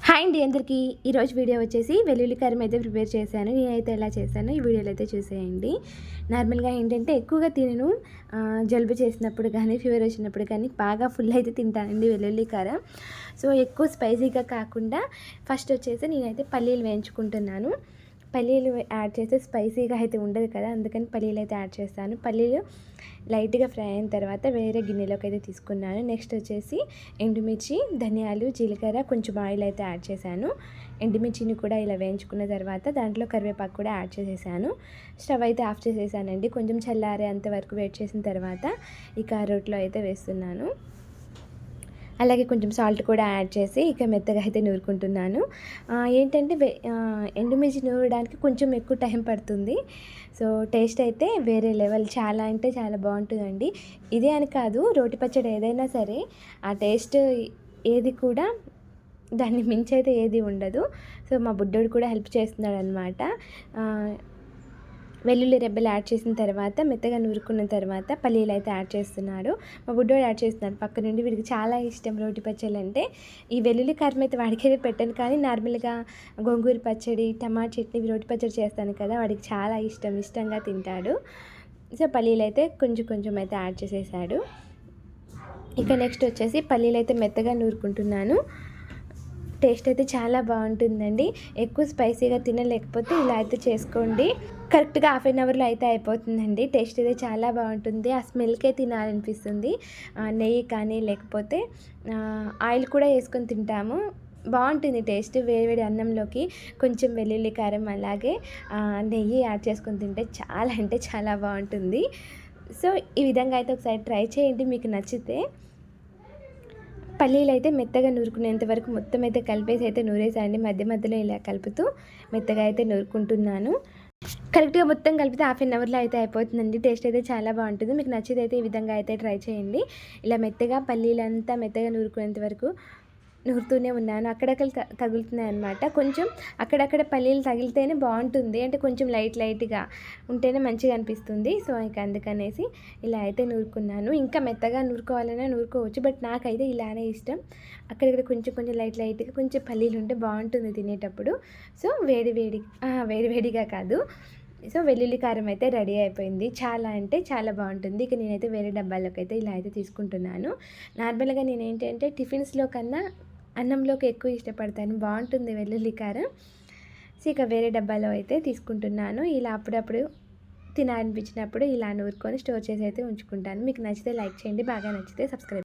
Hi అండి అందరికీ ఈరోజు వీడియో వచ్చేసి వెల్లుల్లి కారం అయితే ప్రిపేర్ చేశాను. నేనైతే ఎలా చేశానో ఈ వీడియోలో అయితే చూసేయండి. నార్మల్గా ఏంటంటే ఎక్కువగా తినను, జలుబు చేసినప్పుడు కానీ ఫీవర్ వచ్చినప్పుడు కానీ బాగా ఫుల్ అయితే తింటానండి వెల్లుల్లి కారం. సో ఎక్కువ స్పైసీగా కాకుండా ఫస్ట్ వచ్చేసి నేనైతే పల్లీలు వేయించుకుంటున్నాను. పల్లీలు యాడ్ చేస్తే స్పైసీగా అయితే ఉండదు కదా, అందుకని పల్లీలు అయితే యాడ్ చేస్తాను. పల్లీలు లైట్గా ఫ్రై అయిన తర్వాత వేరే గిన్నెలోకి అయితే తీసుకున్నాను. నెక్స్ట్ వచ్చేసి ఎండుమిర్చి, ధనియాలు, జీలకర్ర, కొంచెం ఆయిల్ అయితే యాడ్ చేశాను. ఎండుమిర్చిని కూడా ఇలా వేయించుకున్న తర్వాత దాంట్లో కరివేపాకు కూడా యాడ్ చేసేసాను. స్టవ్ అయితే ఆఫ్ చేసేసానండి. కొంచెం చల్లారే అంతవరకు వెయిట్ చేసిన తర్వాత ఇక రోట్లో అయితే వేస్తున్నాను. అలాగే కొంచెం సాల్ట్ కూడా యాడ్ చేసి ఇక మెత్తగా అయితే నూరుకుంటున్నాను. ఏంటంటే ఎండుమిర్చి నూరడానికి కొంచెం ఎక్కువ టైం పడుతుంది. సో టేస్ట్ అయితే వేరే లెవెల్, చాలా అంటే చాలా బాగుంటుందండి. ఇదే అని కాదు, రోటి పచ్చడి ఏదైనా సరే ఆ టేస్ట్ ఏది కూడా దాన్ని మించి అయితే ఏది ఉండదు. సో మా బుడ్డోడు కూడా హెల్ప్ చేస్తున్నాడు అనమాట. వెల్లుల్లి రెబ్బలు యాడ్ చేసిన తర్వాత మెత్తగా నూరుకున్న తర్వాత పల్లీలు అయితే యాడ్ చేస్తున్నాడు. మా బుడ్డోడు యాడ్ చేస్తున్నాడు పక్క నుండి. వీడికి చాలా ఇష్టం రోటి పచ్చళ్ళు అంటే. ఈ వెల్లుల్లి కారం అయితే వాడికైతే పెట్టాను, కానీ నార్మల్గా గోంగూర పచ్చడి, టమాటా చట్నీ, రోటి పచ్చడి చేస్తాను కదా, వాడికి చాలా ఇష్టంగా తింటాడు. సో పల్లీలు అయితే కొంచెం అయితే యాడ్ చేసేసాడు. ఇక నెక్స్ట్ వచ్చేసి పల్లీలు అయితే మెత్తగా నూరుకుంటున్నాను. టేస్ట్ అయితే చాలా బాగుంటుందండి. ఎక్కువ స్పైసీగా తినలేకపోతే ఇలా అయితే చేసుకోండి. కరెక్ట్గా హాఫ్ అన్ అవర్లో అయితే అయిపోతుందండి. టేస్ట్ అయితే చాలా బాగుంటుంది. ఆ స్మెల్కే తినాలనిపిస్తుంది. నెయ్యి కానీ లేకపోతే ఆయిల్ కూడా వేసుకొని తింటాము, బాగుంటుంది టేస్ట్. వేడివేడి అన్నంలోకి కొంచెం వెల్లుల్లి కారం అలాగే నెయ్యి యాడ్ చేసుకొని తింటే చాలా అంటే చాలా బాగుంటుంది. సో ఈ విధంగా అయితే ఒకసారి ట్రై చేయండి, మీకు నచ్చితే. పల్లీలు అయితే మెత్తగా నూరుకునేంత వరకు మొత్తం అయితే కలిపేసి అయితే నూరేసానండి. మధ్యలో ఇలా కలుపుతూ మెత్తగా అయితే నూరుకుంటున్నాను. కరెక్ట్గా మొత్తం కలిపితే హాఫ్ అన్ అవర్లో అయితే అయిపోతుందండి. టేస్ట్ అయితే చాలా బాగుంటుంది. మీకు నచ్చితే అయితే ఈ విధంగా అయితే ట్రై చేయండి. ఇలా మెత్తగా పల్లీలంతా మెత్తగా నూరుకునేంత వరకు నూరుతూనే ఉన్నాను. అక్కడక్కడ తగులుతున్నాయి అనమాట. కొంచెం అక్కడక్కడ పల్లీలు తగిలితేనే బాగుంటుంది, అంటే కొంచెం లైట్గా ఉంటేనే మంచిగా అనిపిస్తుంది. సో ఇక అందుకనేసి ఇలా అయితే నూరుకున్నాను. ఇంకా మెత్తగా నూరుకోవాలన్నా నూరుకోవచ్చు, బట్ నాకైతే ఇలానే ఇష్టం. అక్కడక్కడ కొంచెం లైట్గా కొంచెం పల్లీలు ఉంటే బాగుంటుంది తినేటప్పుడు. సో వేడివేడిగా కాదు. సో వెల్లుల్లి కారం అయితే రెడీ అయిపోయింది. చాలా అంటే చాలా బాగుంటుంది. ఇక నేనైతే వేరే డబ్బాల్లోకి అయితే ఇలా అయితే తీసుకుంటున్నాను. నార్మల్గా నేను ఏంటంటే టిఫిన్స్లో కన్నా అన్నంలోకి ఎక్కువ ఇష్టపడతాను, బాగుంటుంది వెల్లుల్లి కారం. సో ఇక వేరే డబ్బాలో అయితే తీసుకుంటున్నాను. ఇలా అప్పుడప్పుడు తినాలనిపించినప్పుడు ఇలా నూరుకొని స్టోర్ చేసి అయితే ఉంచుకుంటాను. మీకు నచ్చితే లైక్ చేయండి, బాగా నచ్చితే సబ్స్క్రైబ్.